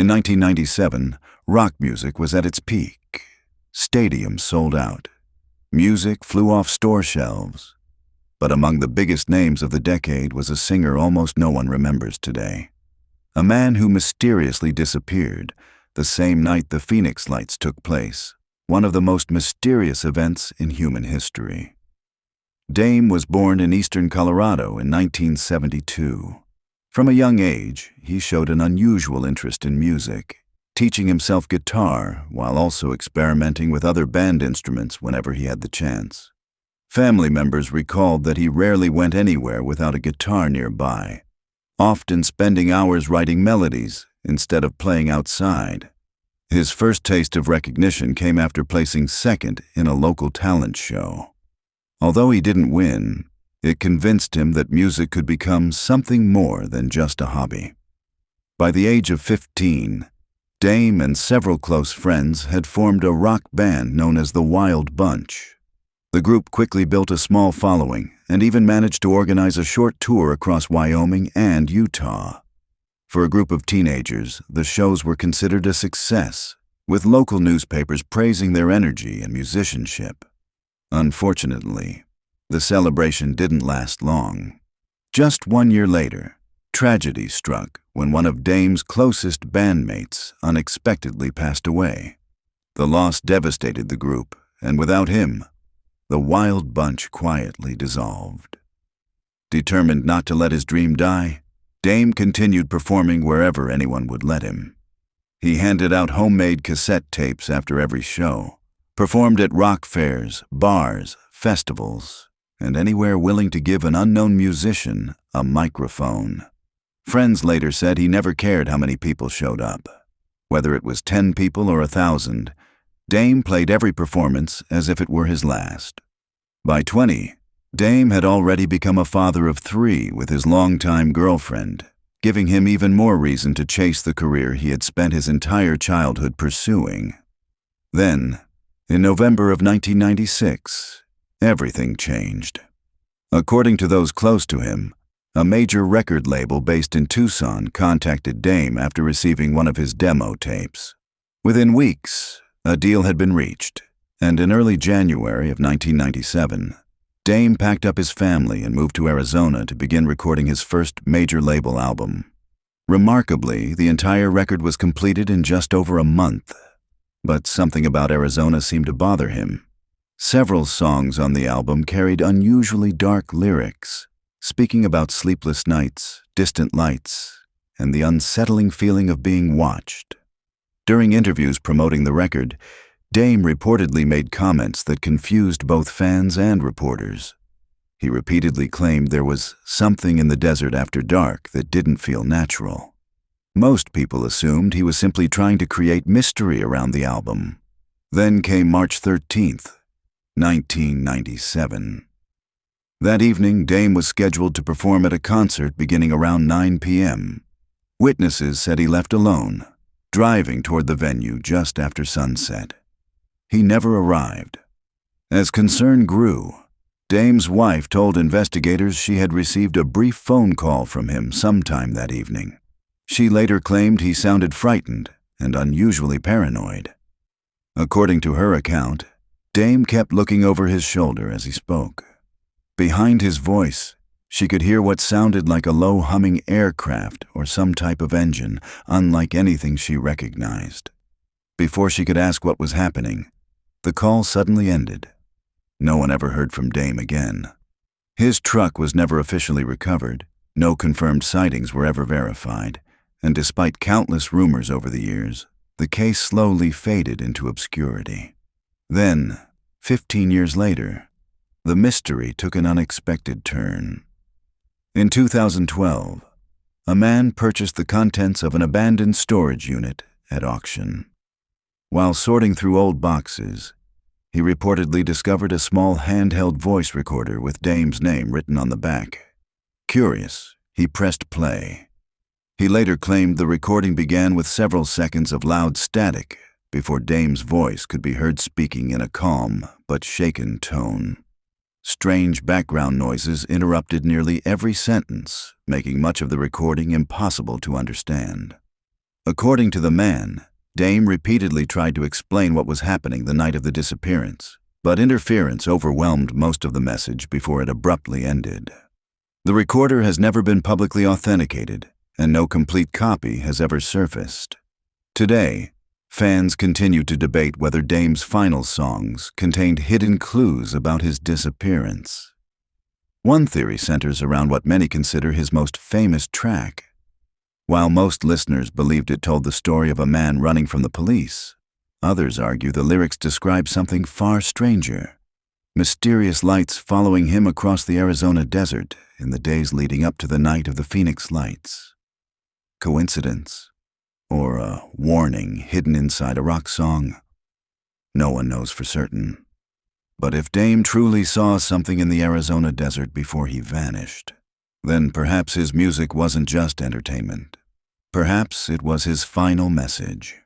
In 1997, rock music was at its peak. Stadiums sold out. Music flew off store shelves. But among the biggest names of the decade was a singer almost no one remembers today. A man who mysteriously disappeared the same night the Phoenix Lights took place, one of the most mysterious events in human history. Dame was born in eastern Colorado in 1972. From a young age, he showed an unusual interest in music, teaching himself guitar while also experimenting with other band instruments whenever he had the chance. Family members recalled that he rarely went anywhere without a guitar nearby, often spending hours writing melodies instead of playing outside. His first taste of recognition came after placing second in a local talent show. Although he didn't win, it convinced him that music could become something more than just a hobby. By the age of 15, Dame and several close friends had formed a rock band known as the Wild Bunch. The group quickly built a small following and even managed to organize a short tour across Wyoming and Utah. For a group of teenagers, the shows were considered a success, with local newspapers praising their energy and musicianship. Unfortunately, the celebration didn't last long. Just 1 year later, tragedy struck when one of Dame's closest bandmates unexpectedly passed away. The loss devastated the group, and without him, the Wild Bunch quietly dissolved. Determined not to let his dream die, Dame continued performing wherever anyone would let him. He handed out homemade cassette tapes after every show, performed at rock fairs, bars, festivals, and anywhere willing to give an unknown musician a microphone. Friends later said he never cared how many people showed up. Whether it was 10 people or 1,000, Dame played every performance as if it were his last. By 20, Dame had already become a father of 3 with his longtime girlfriend, giving him even more reason to chase the career he had spent his entire childhood pursuing. Then, in November of 1996, everything changed. According to those close to him, a major record label based in Tucson contacted Dame after receiving one of his demo tapes. Within weeks, a deal had been reached, and in early January of 1997, Dame packed up his family and moved to Arizona to begin recording his first major label album. Remarkably, the entire record was completed in just over a month, but something about Arizona seemed to bother him. Several songs on the album carried unusually dark lyrics, speaking about sleepless nights, distant lights, and the unsettling feeling of being watched. During interviews promoting the record, Dame reportedly made comments that confused both fans and reporters. He repeatedly claimed there was something in the desert after dark that didn't feel natural. Most people assumed he was simply trying to create mystery around the album. Then came March 13th, 1997. That evening, Dame was scheduled to perform at a concert beginning around 9 p.m. Witnesses said he left alone, driving toward the venue just after sunset. He never arrived. As concern grew, Dame's wife told investigators she had received a brief phone call from him sometime that evening. She later claimed he sounded frightened and unusually paranoid. According to her account, Dame kept looking over his shoulder as he spoke. Behind his voice, she could hear what sounded like a low-humming aircraft or some type of engine, unlike anything she recognized. Before she could ask what was happening, the call suddenly ended. No one ever heard from Dame again. His truck was never officially recovered, no confirmed sightings were ever verified, and despite countless rumors over the years, the case slowly faded into obscurity. Then, 15 years later, the mystery took an unexpected turn. In 2012, a man purchased the contents of an abandoned storage unit at auction. While sorting through old boxes, he reportedly discovered a small handheld voice recorder with Dame's name written on the back. Curious, he pressed play. He later claimed the recording began with several seconds of loud static before Dame's voice could be heard speaking in a calm but shaken tone. Strange background noises interrupted nearly every sentence, making much of the recording impossible to understand. According to the man, Dame repeatedly tried to explain what was happening the night of the disappearance, but interference overwhelmed most of the message before it abruptly ended. The recorder has never been publicly authenticated, and no complete copy has ever surfaced. Today, fans continue to debate whether Dame's final songs contained hidden clues about his disappearance. One theory centers around what many consider his most famous track. While most listeners believed it told the story of a man running from the police, others argue the lyrics describe something far stranger: mysterious lights following him across the Arizona desert in the days leading up to the night of the Phoenix Lights. Coincidence? Or a warning hidden inside a rock song? No one knows for certain. But if Dame truly saw something in the Arizona desert before he vanished, then perhaps his music wasn't just entertainment. Perhaps it was his final message.